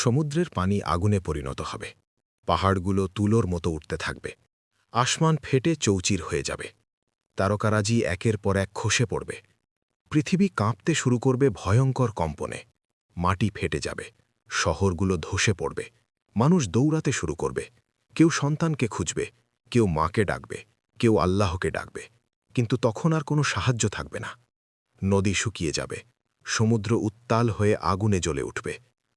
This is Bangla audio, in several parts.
সমুদ্রের পানি আগুনে পরিণত হবে, পাহাড়গুলো তুলোর মতো উঠতে থাকবে, আসমান ফেটে চৌচির হয়ে যাবে, তারকারাজি একের পর এক খসে পড়বে, পৃথিবী কাঁপতে শুরু করবে ভয়ঙ্কর কম্পনে, মাটি ফেটে যাবে, শহরগুলো ধসে পড়বে, মানুষ দৌড়াতে শুরু করবে, কেউ সন্তানকে খুঁজবে, কেউ মাকে ডাকবে, কেউ আল্লাহকে ডাকবে, কিন্তু তখন আর কোনো সাহায্য থাকবে না। নদী শুকিয়ে যাবে, সমুদ্র উত্তাল হয়ে আগুনে জ্বলে উঠবে,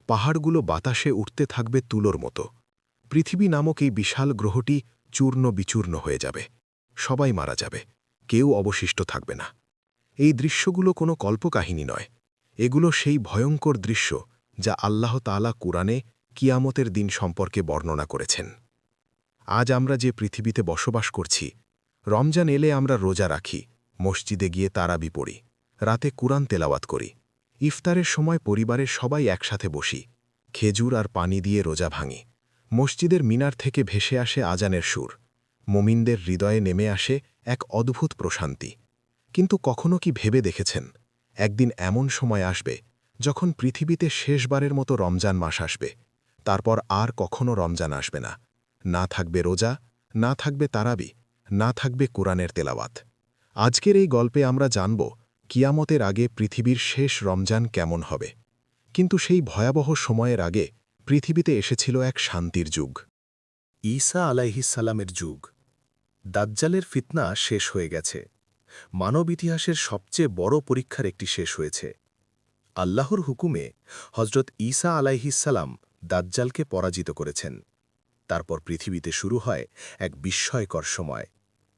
পাহাড়গুলো বাতাসে উঠতে থাকবে তুলোর মতো, পৃথিবী নামক এই বিশাল গ্রহটি চূর্ণ বিচূর্ণ হয়ে যাবে, সবাই মারা যাবে, কেউ অবশিষ্ট থাকবে না। এই দৃশ্যগুলো কোনো কল্পকাহিনী নয়, এগুলো সেই ভয়ঙ্কর দৃশ্য যা আল্লাহ তাআলা কুরআনে কিয়ামতের দিন সম্পর্কে বর্ণনা করেছেন। আজ আমরা যে পৃথিবীতে বসবাস করছি, রমজান এলে আমরা রোজা রাখি, মসজিদে গিয়ে তারাবি পড়ি, রাতে কুরআন তেলাওয়াত করি, ইফতারের সময় পরিবারের সবাই একসাথে বসি, খেজুর আর পানি দিয়ে রোজা ভাঙি, মসজিদের মিনার থেকে ভেসে আসে আজানের সুর, মুমিনদের হৃদয়ে নেমে আসে এক অদ্ভুত প্রশান্তি। কিন্তু কখনো কি ভেবে দেখেছেন, একদিন এমন সময় আসবে যখন পৃথিবীতে শেষবারের মতো রমজান মাস আসবে, তারপর আর কখনো রমজান আসবে না, না থাকবে রোজা, না থাকবে তারাবি, না থাকবে কোরআনের তেলাওয়াত। আজকের এই গল্পে আমরা জানব কিয়ামতের আগে পৃথিবীর শেষ রমজান কেমন হবে। কিন্তু সেই ভয়াবহ সময়ের আগে পৃথিবীতে এসেছিল এক শান্তির যুগ। ঈসা আলাইহিসসালামের যুগ। দাজ্জালের ফিতনা শেষ হয়ে গেছে। মানব ইতিহাসের সবচেয়ে বড় পরীক্ষার একটি শেষ হয়েছে। আল্লাহর হুকুমে হজরত ঈসা আলাইহিসসালাম দাজ্জালকে পরাজিত করেছেন। তারপর পৃথিবীতে শুরু হয় এক বিস্ময়কর সময়,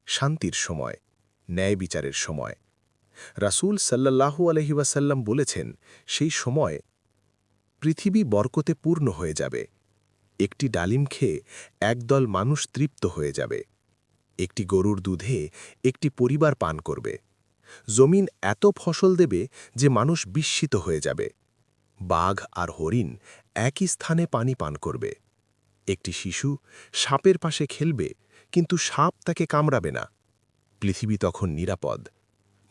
শান্তির সময়, ন্যায় বিচারের সময়। রাসূল সাল্লাল্লাহু আলাইহি ওয়াসাল্লাম বলেছেন, সেই সময় পৃথিবী বরকতে পূর্ণ হয়ে যাবে। একটি ডালিম খেয়ে একদল মানুষ তৃপ্ত হয়ে যাবে। একটি গরুর দুধে একটি পরিবার পান করবে। জমিন এত ফসল দেবে যে মানুষ বিস্মিত হয়ে যাবে। বাঘ আর হরিণ একই স্থানে পানি পান করবে। একটি শিশু সাপের পাশে খেলবে, কিন্তু সাপ তাকে কামড়াবে না। পৃথিবী তখন নিরাপদ।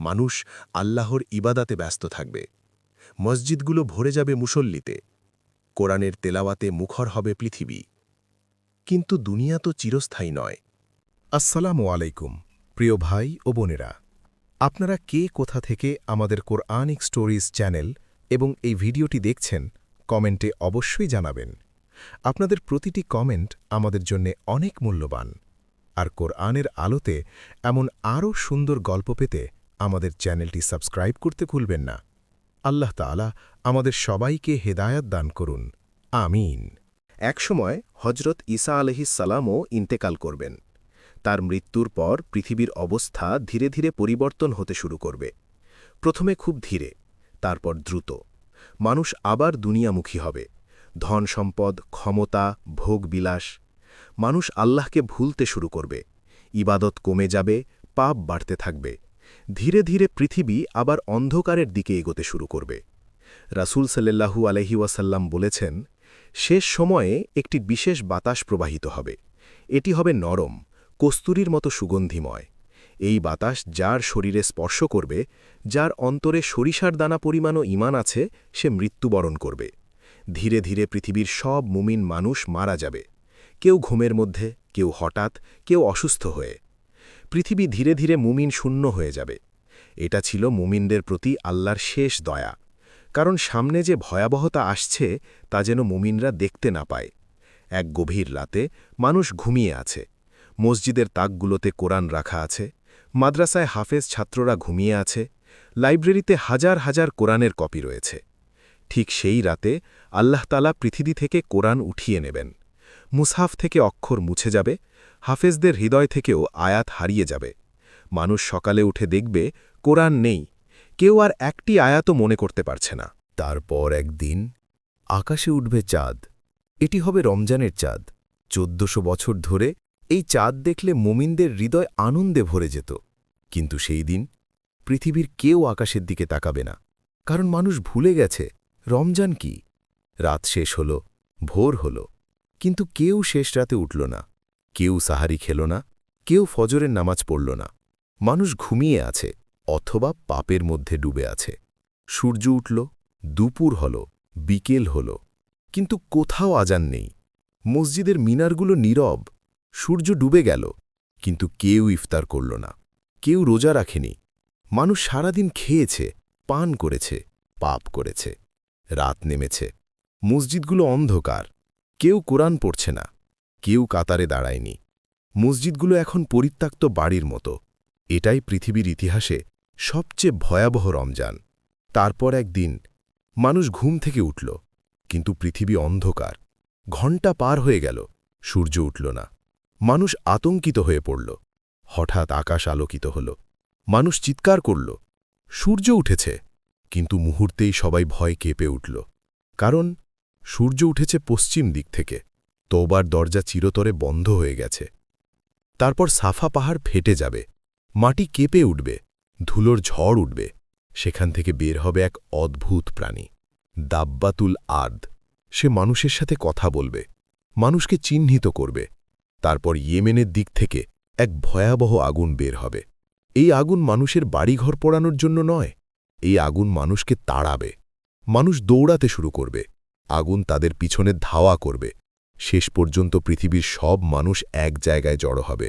মানুষ আল্লাহর ইবাদাতে ব্যস্ত থাকবে। মসজিদগুলো ভরে যাবে মুসল্লিতে। কোরআনের তেলাওয়াতে মুখর হবে পৃথিবী। কিন্তু দুনিয়া তো চিরস্থায়ী নয়। আসসালামু আলাইকুম, প্রিয় ভাই ও বোনেরা। আপনারা কে কোথা থেকে আমাদের কোরআনিক স্টোরিজ চ্যানেল এবং এই ভিডিওটি দেখছেন, কমেন্টে অবশ্যই জানাবেন। আপনাদের প্রতিটি কমেন্ট আমাদের জন্য অনেক মূল্যবান। আর কোরআনের আলোতে এমন আরও সুন্দর গল্প পেতে আমাদের চ্যানেলটি সাবস্ক্রাইব করতে ভুলবেন না। আল্লাহ তাআলা আমাদের সবাইকে হেদায়াত দান করুন, আমিন। একসময় হজরত ঈসা আলাইহিসসালামও ইন্তেকাল করবেন। তার মৃত্যুর পর পৃথিবীর অবস্থা ধীরে ধীরে পরিবর্তন হতে শুরু করবে। প্রথমে খুব ধীরে, তারপর দ্রুত। মানুষ আবার দুনিয়ামুখী হবে। ধন সম্পদ, ক্ষমতা, ভোগবিলাস। মানুষ আল্লাহকে ভুলতে শুরু করবে। ইবাদত কমে যাবে, পাপ বাড়তে থাকবে। ধীরে ধীরে পৃথিবী আবার অন্ধকারের দিকে এগোতে শুরু করবে। রাসূল সাল্লাল্লাহু আলাইহি ওয়াসাল্লাম বলেছেন, শেষ সময়ে একটি বিশেষ বাতাস প্রবাহিত হবে। এটি হবে নরম, কস্তুরীর মতো সুগন্ধিময়। এই বাতাস যার শরীরে স্পর্শ করবে, যার অন্তরে সরিষার দানা পরিমাণও ঈমান আছে, সে মৃত্যুবরণ করবে। ধীরে ধীরে পৃথিবীর সব মুমিন মানুষ মারা যাবে। কেউ ঘুমের মধ্যে, কেউ হঠাৎ, কেউ অসুস্থ হয়ে। পৃথিবী ধীরে ধীরে মুমিন শূন্য হয়ে যাবে। এটা ছিল মুমিনদের প্রতি আল্লাহর শেষ দয়া। কারণ সামনে যে ভয়াবহতা আসছে তা যেন মুমিনরা দেখতে না পায়। এক গভীর রাতে মানুষ ঘুমিয়ে আছে। মসজিদের তাকগুলোতে কোরআন রাখা আছে, মাদ্রাসায় হাফেজ ছাত্ররা ঘুমিয়ে আছে, লাইব্রেরিতে হাজার হাজার কোরআনের কপি রয়েছে। ঠিক সেই রাতে আল্লাহ তাআলা পৃথিবী থেকে কোরআন উঠিয়ে নেবেন। মুসহাফ থেকে অক্ষর মুছে যাবে, হাফেজদের হৃদয় থেকেও আয়াত হারিয়ে যাবে। মানুষ সকালে উঠে দেখবে কোরআন নেই, কেউ আর একটি আয়াতও মনে করতে পারছে না। তারপর একদিন আকাশে উঠবে চাঁদ। এটি হবে রমজানের চাঁদ। 1400 বছর ধরে এই চাঁদ দেখলে মুমিনদের হৃদয় আনন্দে ভরে যেত। কিন্তু সেই দিন পৃথিবীর কেউ আকাশের দিকে তাকাবে না, কারণ মানুষ ভুলে গেছে রমজান কি। রাত শেষ হল, ভোর হল, কিন্তু কেউ শেষ রাতে উঠল না, কেউ সাহারি খেল না, কেউ ফজরের নামাজ পড়ল না। মানুষ ঘুমিয়ে আছে অথবা পাপের মধ্যে ডুবে আছে। সূর্য উঠল, দুপুর হল, বিকেল হল, কিন্তু কোথাও আজান নেই। মসজিদের মিনারগুলো নীরব। সূর্য ডুবে গেল, কিন্তু কেউ ইফতার করল না, কেউ রোজা রাখেনি। মানুষ সারাদিন খেয়েছে, পান করেছে, পাপ করেছে। রাত নেমেছে, মসজিদগুলো অন্ধকার। কেউ কোরআন পড়ছে না, কেউ কাতারে দাঁড়ায়নি। মসজিদগুলো এখন পরিত্যক্ত বাড়ির মতো। এটাই পৃথিবীর ইতিহাসে সবচেয়ে ভয়াবহ রমজান। তারপর একদিন মানুষ ঘুম থেকে উঠল, কিন্তু পৃথিবী অন্ধকার। ঘণ্টা পার হয়ে গেল, সূর্য উঠল না। মানুষ আতঙ্কিত হয়ে পড়ল। হঠাৎ আকাশ আলোকিত হল। মানুষ চিৎকার করল, সূর্য উঠেছে। কিন্তু মুহূর্তেই সবাই ভয় কেঁপে উঠল। কারণ সূর্য উঠেছে পশ্চিম দিক থেকে। তওবার দরজা চিরতরে বন্ধ হয়ে গেছে। তারপর সাফা পাহাড় ফেটে যাবে, মাটি কেঁপে উঠবে, ধুলোর ঝড় উঠবে। সেখান থেকে বের হবে এক অদ্ভুত প্রাণী, দাব্বাতুল আর্দ। সে মানুষের সাথে কথা বলবে, মানুষকে চিহ্নিত করবে। তারপর ইয়েমেনের দিক থেকে এক ভয়াবহ আগুন বের হবে। এই আগুন মানুষের বাড়িঘর পোড়ানোর জন্য নয়, এই আগুন মানুষকে তাড়াবে। মানুষ দৌড়াতে শুরু করবে, আগুন তাদের পিছনে ধাওয়া করবে। শেষ পর্যন্ত পৃথিবীর সব মানুষ এক জায়গায় জড়ো হবে।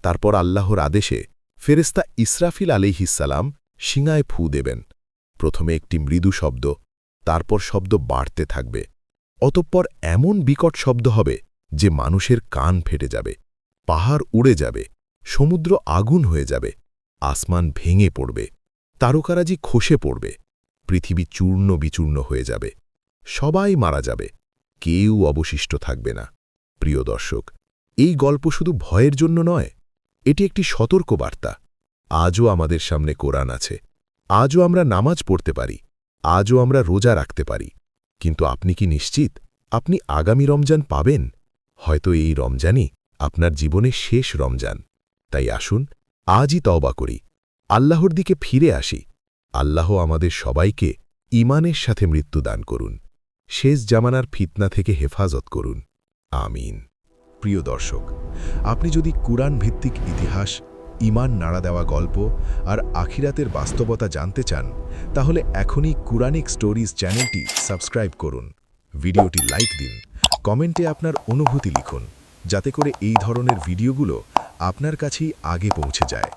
তারপর আল্লাহর আদেশে ফেরেশতা ইসরাফিল আলাইহিসসালাম শিঙায় ফু দেবেন। প্রথমে একটি মৃদু শব্দ, তারপর শব্দ বাড়তে থাকবে। অতঃপর এমন বিকট শব্দ হবে যে মানুষের কান ফেটে যাবে, পাহাড় উড়ে যাবে, সমুদ্র আগুন হয়ে যাবে, আসমান ভেঙে পড়বে, তারকারাজি খসে পড়বে, পৃথিবী চূর্ণ বিচূর্ণ হয়ে যাবে, সবাই মারা যাবে, কেউ অবশিষ্ট থাকবে না। প্রিয় দর্শক, এই গল্প শুধু ভয়ের জন্য নয়, এটি একটি সতর্কবার্তা। আজও আমাদের সামনে কোরআন আছে, আজও আমরা নামাজ পড়তে পারি, আজও আমরা রোজা রাখতে পারি। কিন্তু আপনি কি নিশ্চিত আপনি আগামী রমজান পাবেন? হয়তো এই রমজানই আপনার জীবনের শেষ রমজান। তাই আসুন আজই তওবা করি, আল্লাহর দিকে ফিরে আসি। আল্লাহ আমাদের সবাইকে ঈমানের সাথে মৃত্যু দান করুন, শেষ জামানার ফিতনা থেকে হেফাজত করুন। আমিন। প্রিয় দর্শক, আপনি যদি কুরআন ভিত্তিক ইতিহাস, ঈমান নাড়া দেওয়া গল্প আর আখিরাতের বাস্তবতা জানতে চান, তাহলে এখনই কুরআনিক স্টোরিজ চ্যানেলটি সাবস্ক্রাইব করুন। ভিডিওটি লাইক দিন, কমেন্টে আপনার অনুভূতি লিখুন, যাতে করে এই ধরনের ভিডিওগুলো আপনার কাছেই আগে পৌঁছে যায়।